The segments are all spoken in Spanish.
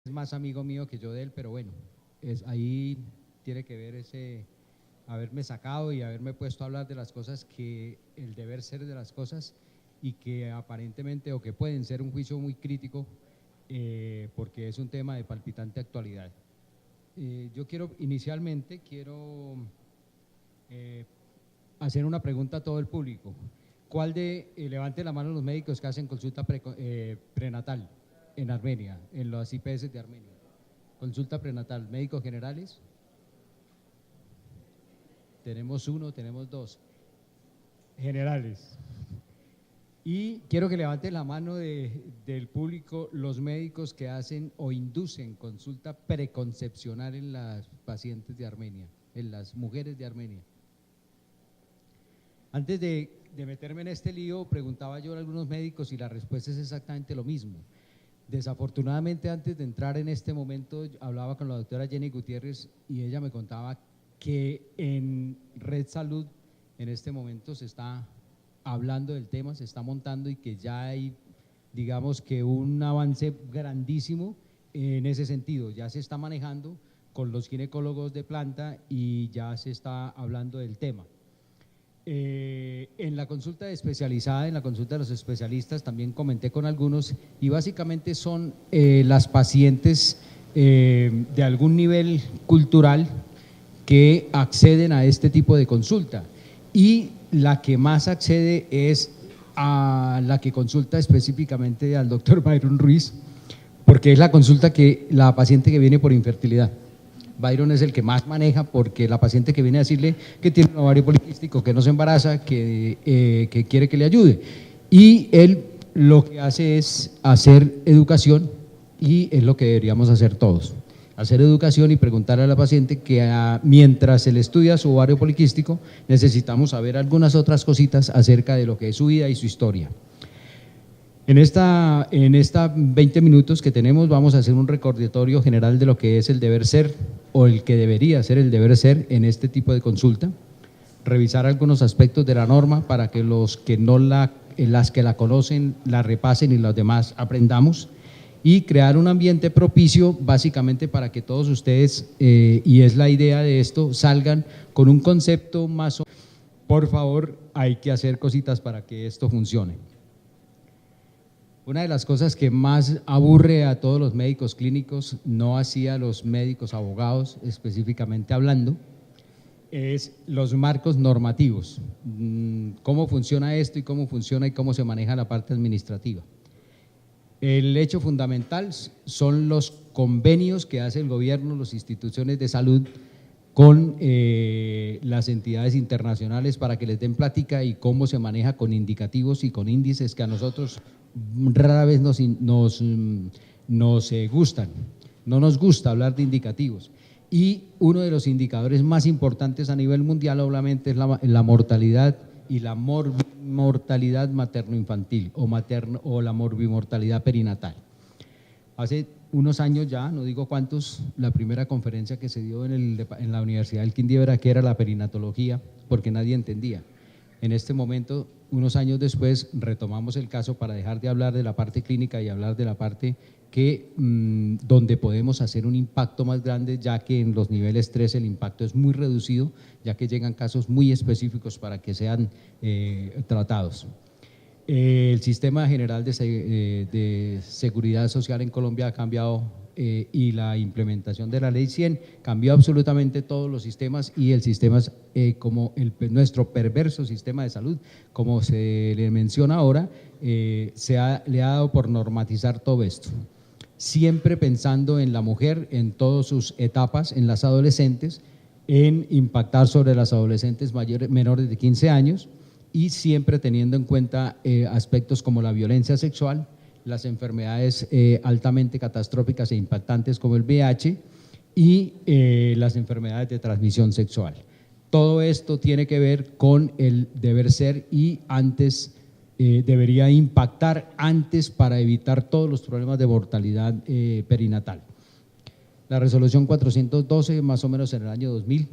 es más amigo mío que yo de él, pero bueno, ahí tiene que ver ese haberme sacado y haberme puesto a hablar de las cosas que el deber ser de las cosas y que aparentemente o que pueden ser un juicio muy crítico porque es un tema de palpitante actualidad. Yo inicialmente quiero hacer una pregunta a todo el público. ¿Cuál levante la mano los médicos que hacen consulta prenatal en Armenia, en las IPS de Armenia? Consulta prenatal, médicos generales. Tenemos uno, tenemos dos. Generales. Y quiero que levanten la mano del público los médicos que hacen o inducen consulta preconcepcional en las pacientes de Armenia, en las mujeres de Armenia. Antes de meterme en este lío, preguntaba yo a algunos médicos y la respuesta es exactamente lo mismo. Desafortunadamente, antes de entrar en este momento, hablaba con la doctora Jenny Gutiérrez y ella me contaba que en Red Salud en este momento se está hablando del tema, se está montando y que ya hay, digamos que un avance grandísimo en ese sentido, ya se está manejando con los ginecólogos de planta y ya se está hablando del tema. En la consulta especializada, en la consulta de los especialistas, también comenté con algunos y básicamente son las pacientes de algún nivel cultural que acceden a este tipo de consulta y la que más accede es a la que consulta específicamente al doctor Byron Ruiz, porque es la consulta la paciente que viene por infertilidad. Byron es el que más maneja porque la paciente que viene a decirle que tiene un ovario poliquístico, que no se embaraza, que quiere que le ayude. Y él lo que hace es hacer educación y es lo que deberíamos hacer todos. Hacer educación y preguntarle a la paciente que mientras se le estudia su ovario poliquístico necesitamos saber algunas otras cositas acerca de lo que es su vida y su historia. En esta 20 minutos que tenemos vamos a hacer un recordatorio general de lo que es el deber ser o el que debería ser el deber ser en este tipo de consulta, revisar algunos aspectos de la norma para que las que la conocen la repasen y los demás aprendamos y crear un ambiente propicio básicamente para que todos ustedes, y es la idea de esto, salgan con un concepto más o menos. Por favor, hay que hacer cositas para que esto funcione. Una de las cosas que más aburre a todos los médicos clínicos, no así a los médicos abogados específicamente hablando, es los marcos normativos, cómo funciona esto y cómo funciona y cómo se maneja la parte administrativa. El hecho fundamental son los convenios que hace el gobierno, las instituciones de salud con las entidades internacionales para que les den plática y cómo se maneja con indicativos y con índices que a nosotros rara vez nos gustan, no nos gusta hablar de indicativos. Y uno de los indicadores más importantes a nivel mundial obviamente es la mortalidad y la mortalidad materno-infantil o la morbimortalidad perinatal. Hace unos años ya, no digo cuántos, la primera conferencia que se dio en la Universidad del Quindío era que era la perinatología, porque nadie entendía. En este momento, unos años después, retomamos el caso para dejar de hablar de la parte clínica y hablar de la parte donde podemos hacer un impacto más grande, ya que en los niveles 3 el impacto es muy reducido, ya que llegan casos muy específicos para que sean tratados. El sistema general de seguridad social en Colombia ha cambiado y la implementación de la ley 100 cambió absolutamente todos los sistemas y el sistema como nuestro perverso sistema de salud, como se le menciona ahora, le ha dado por normatizar todo esto. Siempre pensando en la mujer en todas sus etapas, en las adolescentes, en impactar sobre las adolescentes menores de 15 años y siempre teniendo en cuenta aspectos como la violencia sexual, las enfermedades altamente catastróficas e impactantes como el VIH y las enfermedades de transmisión sexual. Todo esto tiene que ver con el deber ser y antes debería impactar antes para evitar todos los problemas de mortalidad perinatal. La resolución 412, más o menos en el año 2000,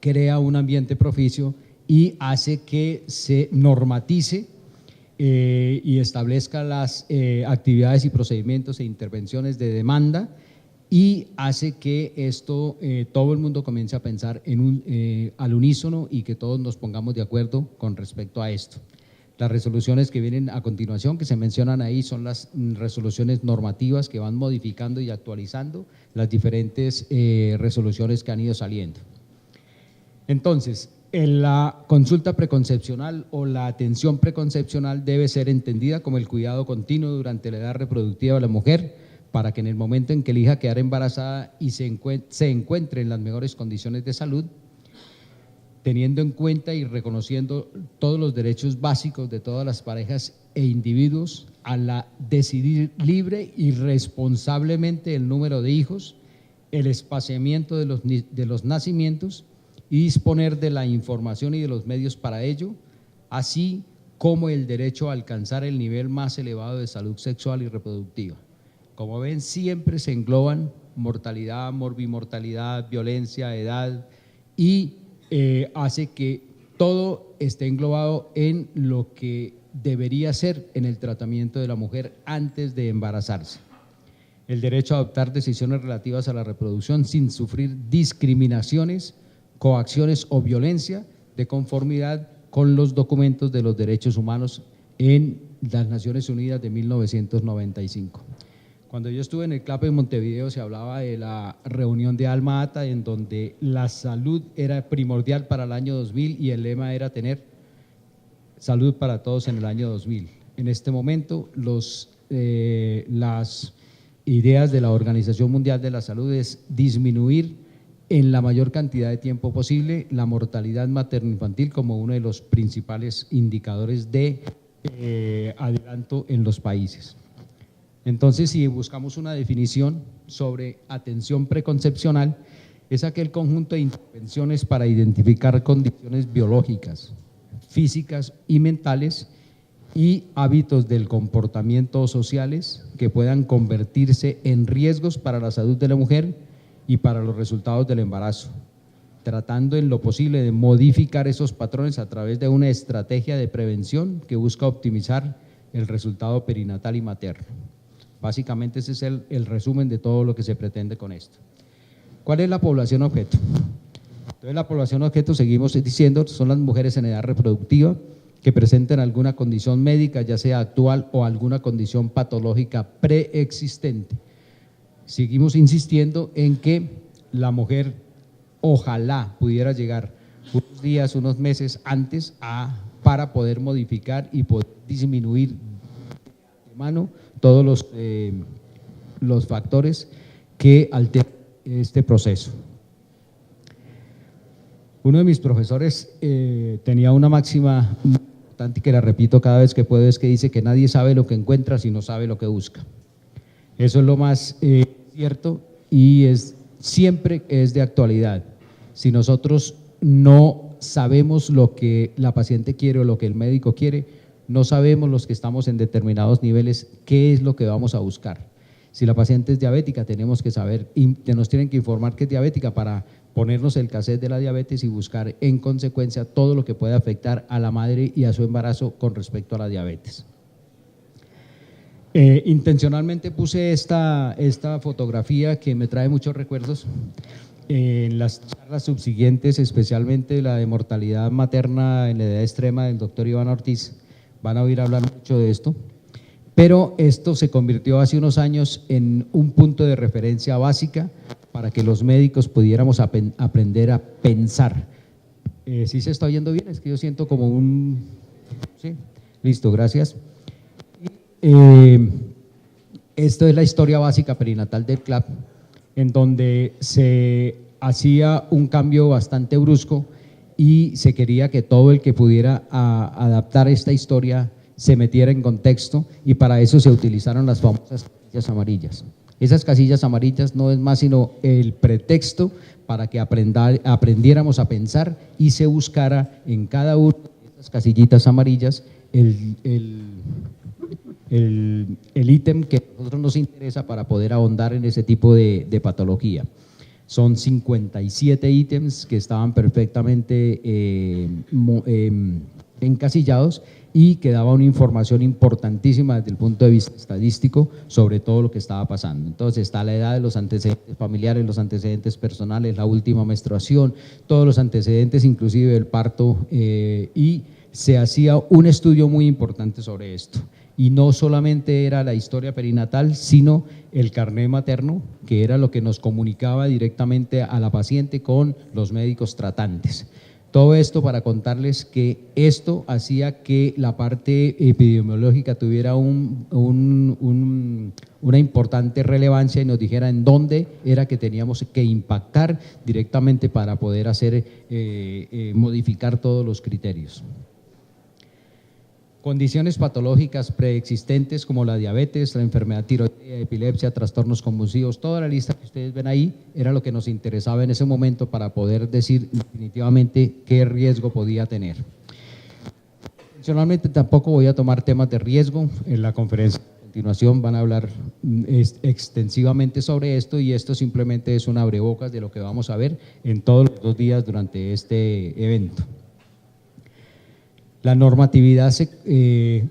crea un ambiente propicio y hace que se normatice y establezca las actividades y procedimientos e intervenciones de demanda, y hace que esto, todo el mundo comience a pensar al unísono y que todos nos pongamos de acuerdo con respecto a esto. Las resoluciones que vienen a continuación, que se mencionan ahí, son las resoluciones normativas que van modificando y actualizando las diferentes resoluciones que han ido saliendo. Entonces, la consulta preconcepcional o la atención preconcepcional debe ser entendida como el cuidado continuo durante la edad reproductiva de la mujer, para que en el momento en que elija quedar embarazada y se encuentre en las mejores condiciones de salud, teniendo en cuenta y reconociendo todos los derechos básicos de todas las parejas e individuos a la decidir libre y responsablemente el número de hijos, el espaciamiento de los nacimientos y disponer de la información y de los medios para ello, así como el derecho a alcanzar el nivel más elevado de salud sexual y reproductiva. Como ven, siempre se engloban mortalidad, morbimortalidad, violencia, edad, y hace que todo esté englobado en lo que debería ser en el tratamiento de la mujer antes de embarazarse. El derecho a adoptar decisiones relativas a la reproducción sin sufrir discriminaciones, coacciones o violencia, de conformidad con los documentos de los derechos humanos en las Naciones Unidas de 1995. Cuando yo estuve en el CLAP en Montevideo se hablaba de la reunión de Alma Ata, en donde la salud era primordial para el año 2000 y el lema era tener salud para todos en el año 2000. En este momento las ideas de la Organización Mundial de la Salud es disminuir en la mayor cantidad de tiempo posible la mortalidad materno-infantil como uno de los principales indicadores de adelanto en los países. Entonces, si buscamos una definición sobre atención preconcepcional, es aquel conjunto de intervenciones para identificar condiciones biológicas, físicas y mentales y hábitos del comportamiento o sociales que puedan convertirse en riesgos para la salud de la mujer y para los resultados del embarazo, tratando en lo posible de modificar esos patrones a través de una estrategia de prevención que busca optimizar el resultado perinatal y materno. Básicamente ese es el resumen de todo lo que se pretende con esto. ¿Cuál es la población objeto? Entonces la población objeto, seguimos diciendo, son las mujeres en edad reproductiva que presenten alguna condición médica, ya sea actual o alguna condición patológica preexistente. Seguimos insistiendo en que la mujer ojalá pudiera llegar unos días, unos meses antes para poder modificar y poder disminuir de mano todos los factores que alteran este proceso. Uno de mis profesores tenía una máxima importante que la repito cada vez que puedo, es que dice que nadie sabe lo que encuentra si no sabe lo que busca. Eso es lo más cierto y siempre es de actualidad. Si nosotros no sabemos lo que la paciente quiere o lo que el médico quiere, no sabemos los que estamos en determinados niveles qué es lo que vamos a buscar. Si la paciente es diabética, tenemos que saber, nos tienen que informar que es diabética para ponernos el cassette de la diabetes y buscar en consecuencia todo lo que puede afectar a la madre y a su embarazo con respecto a la diabetes. Intencionalmente puse esta fotografía que me trae muchos recuerdos. En las charlas subsiguientes, especialmente la de mortalidad materna en la edad extrema del doctor Iván Ortiz, van a oír hablar mucho de esto, pero esto se convirtió hace unos años en un punto de referencia básica para que los médicos pudiéramos aprender a pensar. ¿Sí se está oyendo bien? Es que yo siento como un… Sí, listo, gracias. Esto es la historia básica perinatal del CLAP, en donde se hacía un cambio bastante brusco y se quería que todo el que pudiera adaptar esta historia se metiera en contexto, y para eso se utilizaron las famosas casillas amarillas. Esas casillas amarillas no es más sino el pretexto para que aprendiéramos a pensar y se buscara en cada una de esas casillitas amarillas el ítem que a nosotros nos interesa para poder ahondar en ese tipo de patología. Son 57 ítems que estaban perfectamente encasillados y que daba una información importantísima desde el punto de vista estadístico sobre todo lo que estaba pasando. Entonces está la edad de los antecedentes familiares, los antecedentes personales, la última menstruación, todos los antecedentes inclusive del parto y se hacía un estudio muy importante sobre esto. Y no solamente era la historia perinatal, sino el carné materno, que era lo que nos comunicaba directamente a la paciente con los médicos tratantes. Todo esto para contarles que esto hacía que la parte epidemiológica tuviera una importante relevancia y nos dijera en dónde era que teníamos que impactar directamente para poder hacer, modificar todos los criterios. Condiciones patológicas preexistentes como la diabetes, la enfermedad tiroidea, epilepsia, trastornos convulsivos, toda la lista que ustedes ven ahí era lo que nos interesaba en ese momento para poder decir definitivamente qué riesgo podía tener. Personalmente tampoco voy a tomar temas de riesgo, en la conferencia a continuación van a hablar extensivamente sobre esto y esto simplemente es un abrebocas de lo que vamos a ver en todos los 2 días durante este evento. La normatividad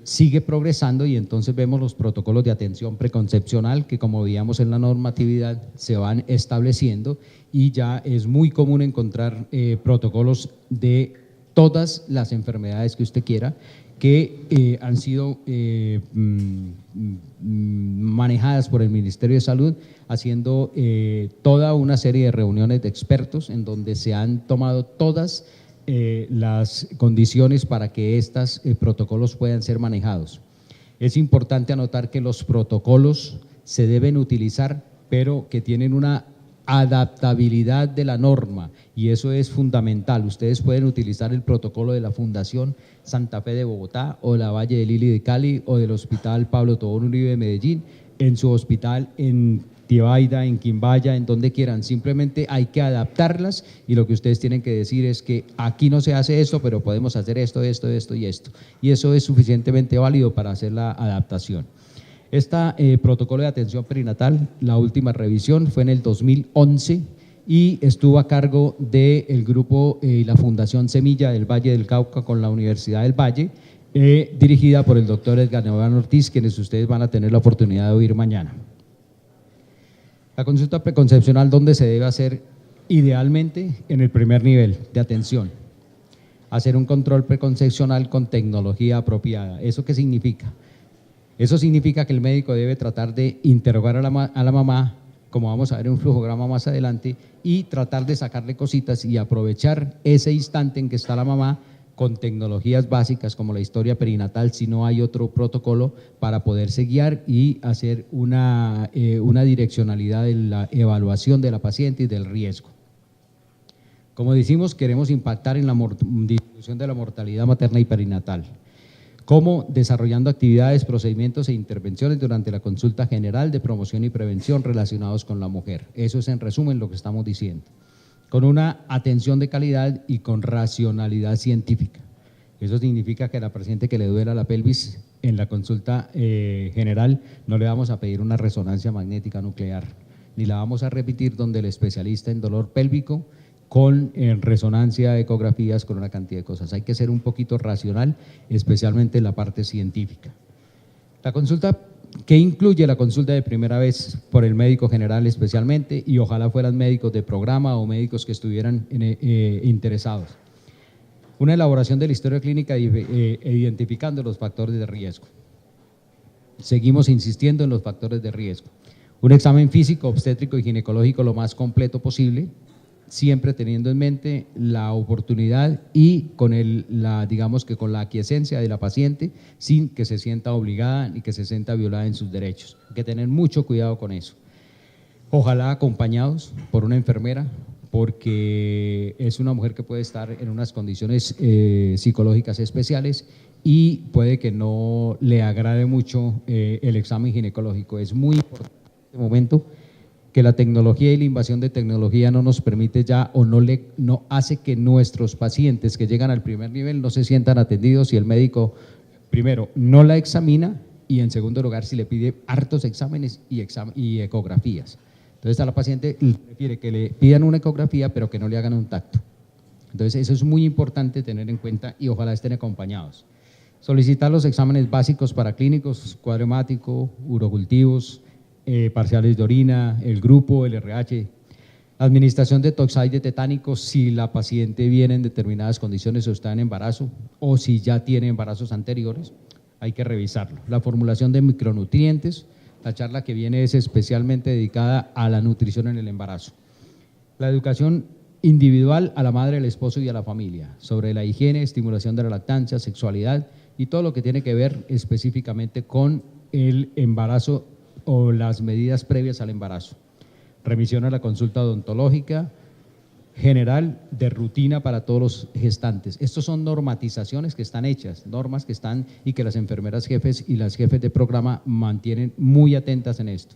sigue progresando y entonces vemos los protocolos de atención preconcepcional que, como veíamos en la normatividad, se van estableciendo y ya es muy común encontrar protocolos de todas las enfermedades que usted quiera que han sido manejadas por el Ministerio de Salud, haciendo toda una serie de reuniones de expertos en donde se han tomado todas las condiciones para que estos protocolos puedan ser manejados. Es importante anotar que los protocolos se deben utilizar, pero que tienen una adaptabilidad de la norma y eso es fundamental. Ustedes pueden utilizar el protocolo de la Fundación Santa Fe de Bogotá o la Valle del Lili de Cali o del Hospital Pablo Tobón Uribe de Medellín, en su hospital en Tibaida, en Quimbaya, en donde quieran, simplemente hay que adaptarlas y lo que ustedes tienen que decir es que aquí no se hace esto, pero podemos hacer esto, esto, esto y esto. Y eso es suficientemente válido para hacer la adaptación. Este protocolo de atención perinatal, la última revisión fue en el 2011 y estuvo a cargo del grupo y la Fundación Semilla del Valle del Cauca con la Universidad del Valle, dirigida por el doctor Edgar Nevado Ortiz, quienes ustedes van a tener la oportunidad de oír mañana. La consulta preconcepcional, ¿dónde se debe hacer? Idealmente en el primer nivel de atención. Hacer un control preconcepcional con tecnología apropiada. ¿Eso qué significa? Eso significa que el médico debe tratar de interrogar a la mamá, como vamos a ver en un flujograma más adelante, y tratar de sacarle cositas y aprovechar ese instante en que está la mamá con tecnologías básicas como la historia perinatal, si no hay otro protocolo, para poderse guiar y hacer una direccionalidad en la evaluación de la paciente y del riesgo. Como decimos, queremos impactar en la disminución de la mortalidad materna y perinatal. ¿Cómo? Desarrollando actividades, procedimientos e intervenciones durante la consulta general de promoción y prevención relacionados con la mujer. Eso es en resumen lo que estamos diciendo. Con una atención de calidad y con racionalidad científica. Eso significa que a la paciente que le duela la pelvis en la consulta general no le vamos a pedir una resonancia magnética nuclear, ni la vamos a repetir donde el especialista en dolor pélvico con resonancia, ecografías, con una cantidad de cosas. Hay que ser un poquito racional, especialmente en la parte científica. La consulta, ¿qué incluye la consulta de primera vez por el médico general especialmente? Y ojalá fueran médicos de programa o médicos que estuvieran interesados. Una elaboración de la historia clínica identificando los factores de riesgo. Seguimos insistiendo en los factores de riesgo. Un examen físico, obstétrico y ginecológico lo más completo posible, siempre teniendo en mente la oportunidad y con digamos que con la aquiescencia de la paciente sin que se sienta obligada ni que se sienta violada en sus derechos. Hay que tener mucho cuidado con eso. Ojalá acompañados por una enfermera, porque es una mujer que puede estar en unas condiciones psicológicas especiales y puede que no le agrade mucho el examen ginecológico. Es muy importante en este momento que la tecnología y la invasión de tecnología no nos permite ya o no hace que nuestros pacientes que llegan al primer nivel no se sientan atendidos si el médico, primero, no la examina y en segundo lugar, si le pide hartos exámenes y ecografías. Entonces a la paciente prefiere que le pidan una ecografía pero que no le hagan un tacto. Entonces, eso es muy importante tener en cuenta y ojalá estén acompañados. Solicitar los exámenes básicos para clínicos, cuadro hemático, urocultivos, parciales de orina, el grupo, el RH, administración de toxaide tetánico si la paciente viene en determinadas condiciones o está en embarazo o si ya tiene embarazos anteriores, hay que revisarlo. La formulación de micronutrientes, la charla que viene es especialmente dedicada a la nutrición en el embarazo. La educación individual a la madre, al esposo y a la familia, sobre la higiene, estimulación de la lactancia, sexualidad y todo lo que tiene que ver específicamente con el embarazo o las medidas previas al embarazo. Remisión a la consulta odontológica general de rutina para todos los gestantes. Estos son normatizaciones que están hechas, normas que están y que las enfermeras jefes y las jefes de programa mantienen muy atentas en esto.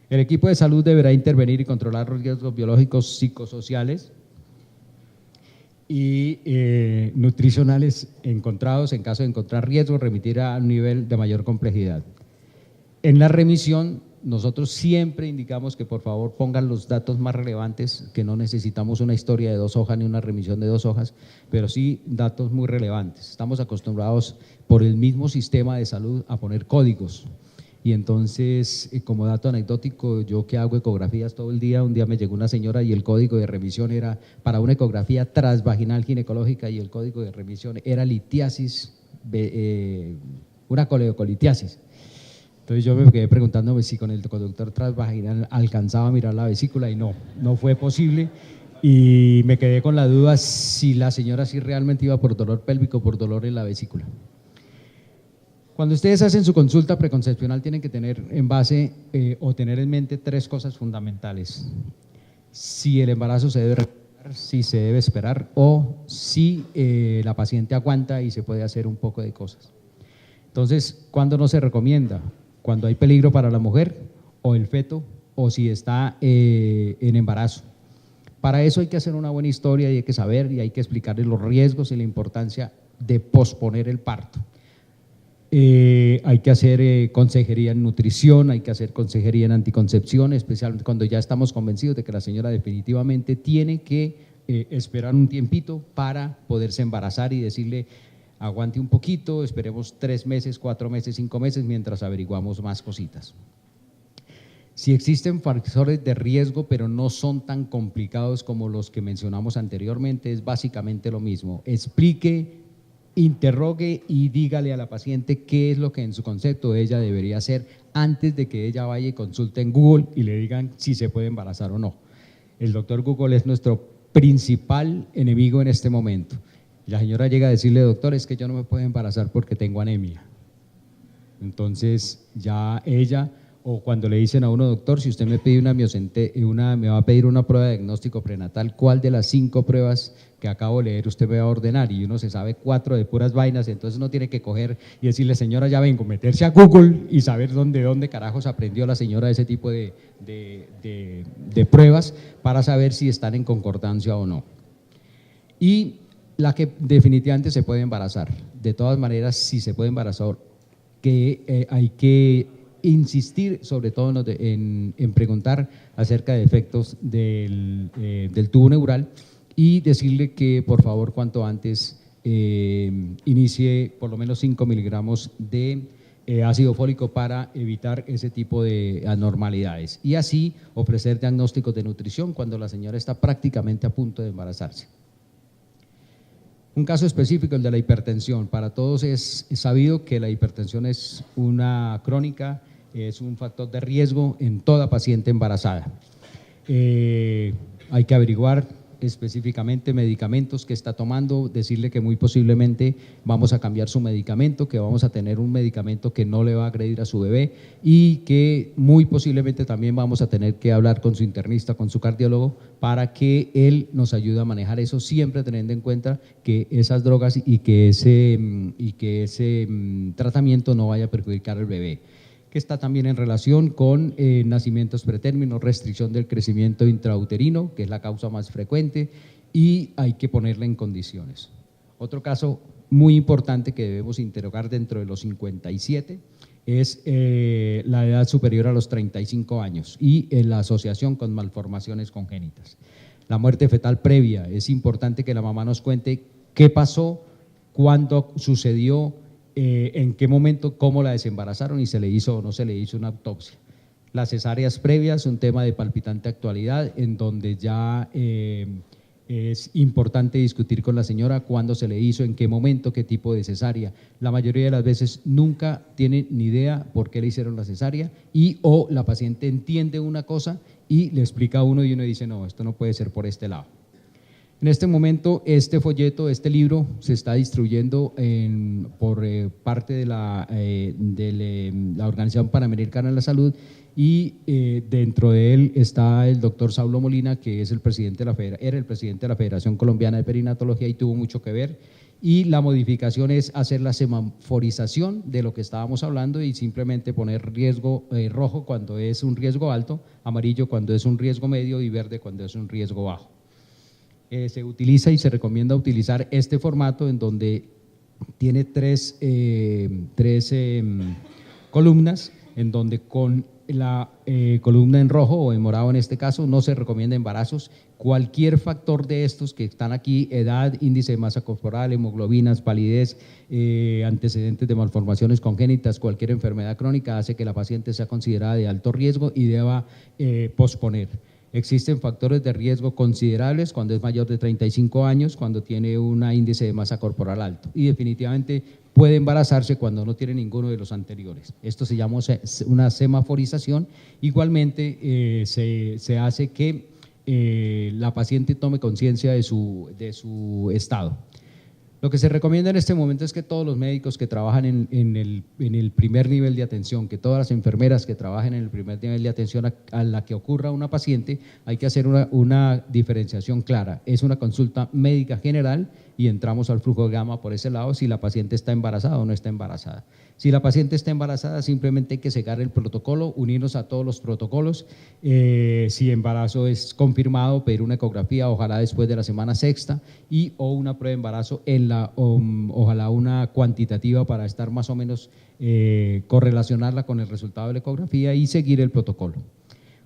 El equipo de salud deberá intervenir y controlar los riesgos biológicos, psicosociales y nutricionales encontrados. En caso de encontrar riesgos, remitir a un nivel de mayor complejidad. En la remisión, nosotros siempre indicamos que por favor pongan los datos más relevantes, que no necesitamos una historia de 2 hojas ni una remisión de 2 hojas, pero sí datos muy relevantes. Estamos acostumbrados por el mismo sistema de salud a poner códigos. Y entonces, como dato anecdótico, yo que hago ecografías todo el día, un día me llegó una señora y el código de remisión era para una ecografía transvaginal ginecológica y el código de remisión era litiasis, una coleocolitiasis. Entonces yo me quedé preguntándome si con el conductor transvaginal alcanzaba a mirar la vesícula y no fue posible. Y me quedé con la duda si la señora sí realmente iba por dolor pélvico o por dolor en la vesícula. Cuando ustedes hacen su consulta preconcepcional tienen que tener en base o tener en mente 3 cosas fundamentales. Si el embarazo se debe retrasar, si se debe esperar o si la paciente aguanta y se puede hacer un poco de cosas. Entonces, ¿cuándo no se recomienda? Cuando hay peligro para la mujer o el feto o si está en embarazo. Para eso hay que hacer una buena historia y hay que saber y hay que explicarle los riesgos y la importancia de posponer el parto. Hay que hacer consejería en nutrición, hay que hacer consejería en anticoncepción, especialmente cuando ya estamos convencidos de que la señora definitivamente tiene que esperar un tiempito para poderse embarazar y decirle aguante un poquito, esperemos 3 meses, 4 meses, 5 meses mientras averiguamos más cositas. Si existen factores de riesgo pero no son tan complicados como los que mencionamos anteriormente, es básicamente lo mismo. Explique, interrogue y dígale a la paciente qué es lo que en su concepto ella debería hacer antes de que ella vaya y consulte en Google y le digan si se puede embarazar o no. El doctor Google es nuestro principal enemigo en este momento. La señora llega a decirle, doctor, es que yo no me puedo embarazar porque tengo anemia. Entonces ya ella, o cuando le dicen a uno, doctor, si usted me pide me va a pedir una prueba de diagnóstico prenatal, ¿cuál de las 5 pruebas que acabo de leer usted me va a ordenar? Y uno se sabe 4 de puras vainas, entonces uno tiene que coger y decirle, señora, ya vengo, meterse a Google y saber dónde carajos aprendió la señora ese tipo de pruebas para saber si están en concordancia o no. Y la que definitivamente se puede embarazar. De todas maneras, si se puede embarazar, hay que insistir sobre todo en preguntar acerca de efectos del tubo neural y decirle que por favor cuanto antes inicie por lo menos 5 miligramos de ácido fólico para evitar ese tipo de anormalidades y así ofrecer diagnósticos de nutrición cuando la señora está prácticamente a punto de embarazarse. Un caso específico, el de la hipertensión. Para todos es sabido que la hipertensión es una crónica, es un factor de riesgo en toda paciente embarazada. Hay que averiguar específicamente medicamentos que está tomando, decirle que muy posiblemente vamos a cambiar su medicamento, que vamos a tener un medicamento que no le va a agredir a su bebé y que muy posiblemente también vamos a tener que hablar con su internista, con su cardiólogo, para que él nos ayude a manejar eso, siempre teniendo en cuenta que esas drogas y que ese tratamiento no vaya a perjudicar al bebé, que está también en relación con nacimientos pretérminos, restricción del crecimiento intrauterino, que es la causa más frecuente, y hay que ponerla en condiciones. Otro caso muy importante que debemos interrogar dentro de los 57 es la edad superior a los 35 años y la asociación con malformaciones congénitas. La muerte fetal previa, es importante que la mamá nos cuente qué pasó, cuándo sucedió, en qué momento, cómo la desembarazaron y se le hizo o no se le hizo una autopsia. Las cesáreas previas, un tema de palpitante actualidad, en donde ya es importante discutir con la señora cuándo se le hizo, en qué momento, qué tipo de cesárea. La mayoría de las veces nunca tienen ni idea por qué le hicieron la cesárea y o la paciente entiende una cosa y le explica a uno y uno dice, no, esto no puede ser por este lado. En este momento, este folleto, este libro, se está distribuyendo por parte de la Organización Panamericana de la Salud y dentro de él está el doctor Saulo Molina, que es el presidente de era el presidente de la Federación Colombiana de Perinatología y tuvo mucho que ver. Y la modificación es hacer la semaforización de lo que estábamos hablando y simplemente poner riesgo rojo cuando es un riesgo alto, amarillo cuando es un riesgo medio y verde cuando es un riesgo bajo. Se utiliza y se recomienda utilizar este formato en donde tiene tres columnas, en donde con la columna en rojo o en morado en este caso no se recomienda embarazos. Cualquier factor de estos que están aquí, edad, índice de masa corporal, hemoglobinas, palidez, antecedentes de malformaciones congénitas, cualquier enfermedad crónica hace que la paciente sea considerada de alto riesgo y deba posponer. Existen factores de riesgo considerables cuando es mayor de 35 años, cuando tiene un índice de masa corporal alto y definitivamente puede embarazarse cuando no tiene ninguno de los anteriores. Esto se llama una semaforización. Igualmente se hace que la paciente tome conciencia de su estado. Lo que se recomienda en este momento es que todos los médicos que trabajan en el primer nivel de atención, que todas las enfermeras que trabajen en el primer nivel de atención a la que ocurra una paciente, hay que hacer una diferenciación clara. Es una consulta médica general y entramos al flujograma por ese lado si la paciente está embarazada o no está embarazada. Si la paciente está embarazada, simplemente hay que cegar el protocolo, unirnos a todos los protocolos. Si embarazo es confirmado, pedir una ecografía, ojalá después de la semana sexta, o una prueba de embarazo, ojalá una cuantitativa para estar más o menos correlacionarla con el resultado de la ecografía y seguir el protocolo.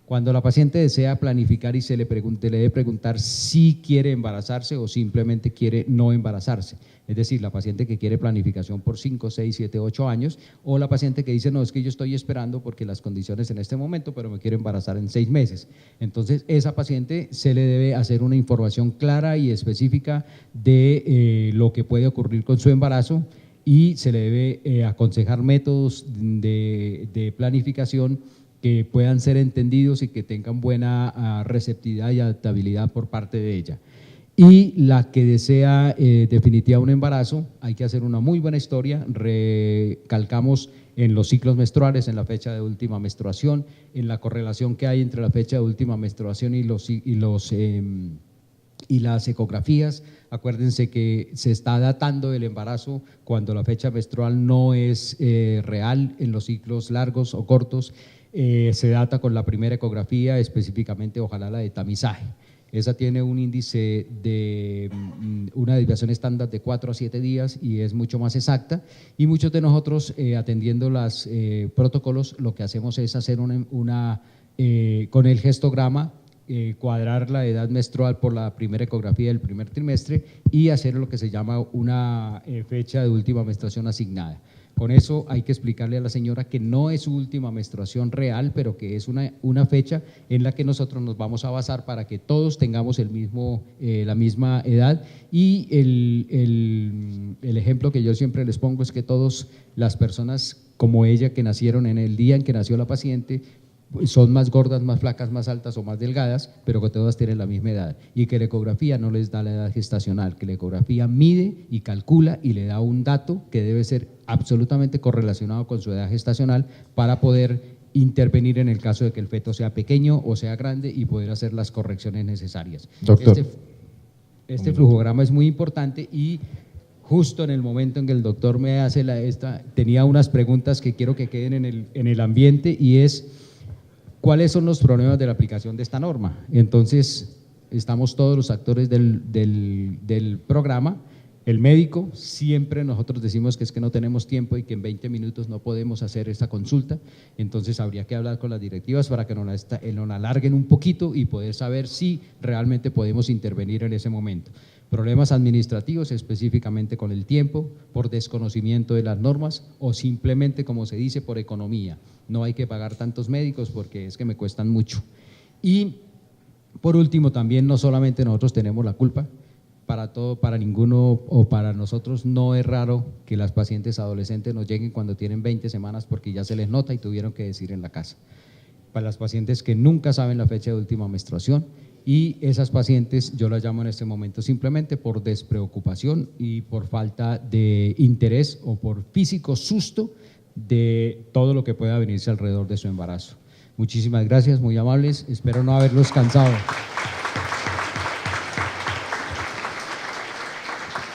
Cuando la paciente desea planificar y se le debe preguntar si quiere embarazarse o simplemente quiere no embarazarse. Es decir, la paciente que quiere planificación por 5, 6, 7, 8 años o la paciente que dice, no, es que yo estoy esperando porque las condiciones en este momento, pero me quiero embarazar en 6 meses. Entonces, esa paciente se le debe hacer una información clara y específica de lo que puede ocurrir con su embarazo y se le debe aconsejar métodos de planificación que puedan ser entendidos y que tengan buena receptividad y adaptabilidad por parte de ella. Y la que desea definitiva un embarazo, hay que hacer una muy buena historia, recalcamos en los ciclos menstruales, en la fecha de última menstruación, en la correlación que hay entre la fecha de última menstruación y las ecografías. Acuérdense que se está datando el embarazo cuando la fecha menstrual no es real en los ciclos largos o cortos. Se data con la primera ecografía, específicamente ojalá la de tamizaje. Esa tiene un índice de una desviación estándar de 4 a 7 días y es mucho más exacta. Y muchos de nosotros, atendiendo los protocolos, lo que hacemos es hacer con el gestograma, cuadrar la edad menstrual por la primera ecografía del primer trimestre y hacer lo que se llama una fecha de última menstruación asignada. Con eso hay que explicarle a la señora que no es su última menstruación real, pero que es una fecha en la que nosotros nos vamos a basar para que todos tengamos la misma edad. Y el ejemplo que yo siempre les pongo es que todas las personas como ella que nacieron en el día en que nació la paciente son más gordas, más flacas, más altas o más delgadas, pero que todas tienen la misma edad y que la ecografía no les da la edad gestacional, que la ecografía mide y calcula y le da un dato que debe ser absolutamente correlacionado con su edad gestacional para poder intervenir en el caso de que el feto sea pequeño o sea grande y poder hacer las correcciones necesarias. Doctor. Este flujograma es muy importante y justo en el momento en que el doctor me hace tenía unas preguntas que quiero que queden en el ambiente y es ¿cuáles son los problemas de la aplicación de esta norma? Entonces, estamos todos los actores del programa El médico, siempre nosotros decimos que es que no tenemos tiempo y que en 20 minutos no podemos hacer esta consulta, entonces habría que hablar con las directivas para que nos la alarguen un poquito y poder saber si realmente podemos intervenir en ese momento. Problemas administrativos, específicamente con el tiempo, por desconocimiento de las normas o simplemente, como se dice, por economía. No hay que pagar tantos médicos porque es que me cuestan mucho. Y por último, también no solamente nosotros tenemos la culpa, para ninguno o para nosotros no es raro que las pacientes adolescentes nos lleguen cuando tienen 20 semanas porque ya se les nota y tuvieron que decir en la casa. Para las pacientes que nunca saben la fecha de última menstruación, y esas pacientes yo las llamo en este momento simplemente por despreocupación y por falta de interés o por físico susto de todo lo que pueda venirse alrededor de su embarazo. Muchísimas gracias, muy amables, espero no haberlos cansado.